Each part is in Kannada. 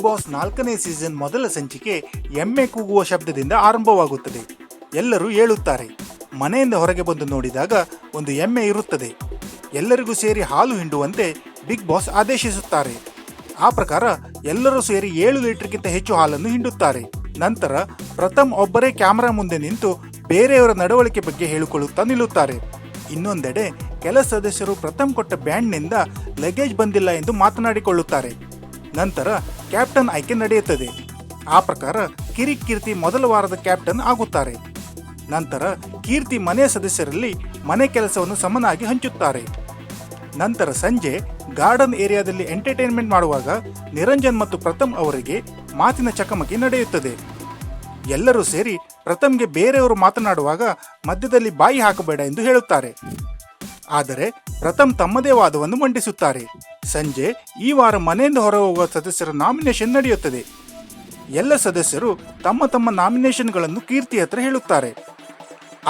ಬಿಗ್ ಬಾಸ್ 4ನೇ ಸೀಸನ್ ಮೊದಲ ಸಂಚಿಕೆ ಎಮ್ಮೆ ಕೂಗುವ ಶಬ್ದದಿಂದ ಆರಂಭವಾಗುತ್ತದೆ. ಎಲ್ಲರೂ ಏಳುತ್ತಾರೆ. ಮನೆಯಿಂದ ಹೊರಗೆ ಬಂದು ನೋಡಿದಾಗ ಒಂದು ಎಮ್ಮೆ ಇರುತ್ತದೆ. ಎಲ್ಲರಿಗೂ ಸೇರಿ ಹಾಲು ಹಿಂಡುವಂತೆ ಬಿಗ್ ಬಾಸ್ ಆದೇಶಿಸುತ್ತಾರೆ. ಆ ಪ್ರಕಾರ ಎಲ್ಲರೂ ಸೇರಿ 7 ಲೀಟರ್ಗಿಂತ ಹೆಚ್ಚು ಹಾಲನ್ನು ಹಿಂಡುತ್ತಾರೆ. ನಂತರ ಪ್ರಥಮ್ ಒಬ್ಬರೇ ಕ್ಯಾಮೆರಾ ಮುಂದೆ ನಿಂತು ಬೇರೆಯವರ ನಡವಳಿಕೆ ಬಗ್ಗೆ ಹೇಳಿಕೊಳ್ಳುತ್ತಾ ನಿಲ್ಲುತ್ತಾರೆ. ಇನ್ನೊಂದೆಡೆ ಕೆಲ ಸದಸ್ಯರು ಪ್ರಥಮ್ ಕೊಟ್ಟ ಬ್ಯಾಂಡ್ನಿಂದ ಲಗೇಜ್ ಬಂದಿಲ್ಲ ಎಂದು ಮಾತನಾಡಿಕೊಳ್ಳುತ್ತಾರೆ. ನಂತರ ಕ್ಯಾಪ್ಟನ್ ಆಯ್ಕೆ ನಡೆಯುತ್ತದೆ. ಆ ಪ್ರಕಾರ ಕೀರ್ತಿ ಮೊದಲ ವಾರದ ಕ್ಯಾಪ್ಟನ್ ಆಗುತ್ತಾರೆ. ನಂತರ ಕೀರ್ತಿ ಮನೆಯ ಸದಸ್ಯರಲ್ಲಿ ಮನೆ ಕೆಲಸವನ್ನು ಸಮನಾಗಿ ಹಂಚುತ್ತಾರೆ. ನಂತರ ಸಂಜೆ ಗಾರ್ಡನ್ ಏರಿಯಾದಲ್ಲಿ ಎಂಟರ್ಟೈನ್ಮೆಂಟ್ ಮಾಡುವಾಗ ನಿರಂಜನ್ ಮತ್ತು ಪ್ರಥಮ್ ಅವರಿಗೆ ಮಾತಿನ ಚಕಮಕಿ ನಡೆಯುತ್ತದೆ. ಎಲ್ಲರೂ ಸೇರಿ ಪ್ರಥಮ್ಗೆ ಬೇರೆಯವರು ಮಾತನಾಡುವಾಗ ಮಧ್ಯದಲ್ಲಿ ಬಾಯಿ ಹಾಕಬೇಡ ಎಂದು ಹೇಳುತ್ತಾರೆ. ಆದರೆ ಪ್ರಥಮ್ ತಮ್ಮದೇ ವಾದವನ್ನು ಮಂಡಿಸುತ್ತಾರೆ. ಸಂಜೆ ಈ ವಾರ ಮನೆಯಿಂದ ಹೊರಹೋಗುವ ಸದಸ್ಯರ ನಾಮಿನೇಷನ್ ನಡೆಯುತ್ತದೆ. ಎಲ್ಲ ಸದಸ್ಯರು ತಮ್ಮ ತಮ್ಮ ನಾಮಿನೇಷನ್ಗಳನ್ನು ಕೀರ್ತಿ ಹತ್ರ ಹೇಳುತ್ತಾರೆ.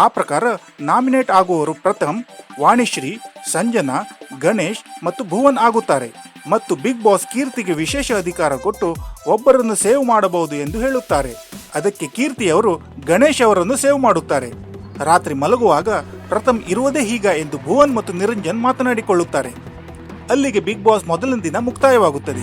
ಆ ಪ್ರಕಾರ ನಾಮಿನೇಟ್ ಆಗುವವರು ಪ್ರಥಮ್, ವಾಣಿಶ್ರೀ, ಸಂಜನಾ, ಗಣೇಶ್ ಮತ್ತು ಭುವನ್ ಆಗುತ್ತಾರೆ. ಮತ್ತು ಬಿಗ್ ಬಾಸ್ ಕೀರ್ತಿಗೆ ವಿಶೇಷ ಅಧಿಕಾರ ಕೊಟ್ಟು ಒಬ್ಬರನ್ನು ಸೇವ್ ಮಾಡಬಹುದು ಎಂದು ಹೇಳುತ್ತಾರೆ. ಅದಕ್ಕೆ ಕೀರ್ತಿಯವರು ಗಣೇಶ್ ಅವರನ್ನು ಸೇವ್ ಮಾಡುತ್ತಾರೆ. ರಾತ್ರಿ ಮಲಗುವಾಗ ಪ್ರಥಮ್ ಇರುವುದೇ ಹೀಗ ಎಂದು ಭುವನ್ ಮತ್ತು ನಿರಂಜನ್ ಮಾತನಾಡಿಕೊಳ್ಳುತ್ತಾರೆ. ಅಲ್ಲಿಗೆ ಬಿಗ್ ಬಾಸ್ ಮೊದಲನೇ ದಿನ ಮುಕ್ತಾಯವಾಗುತ್ತದೆ.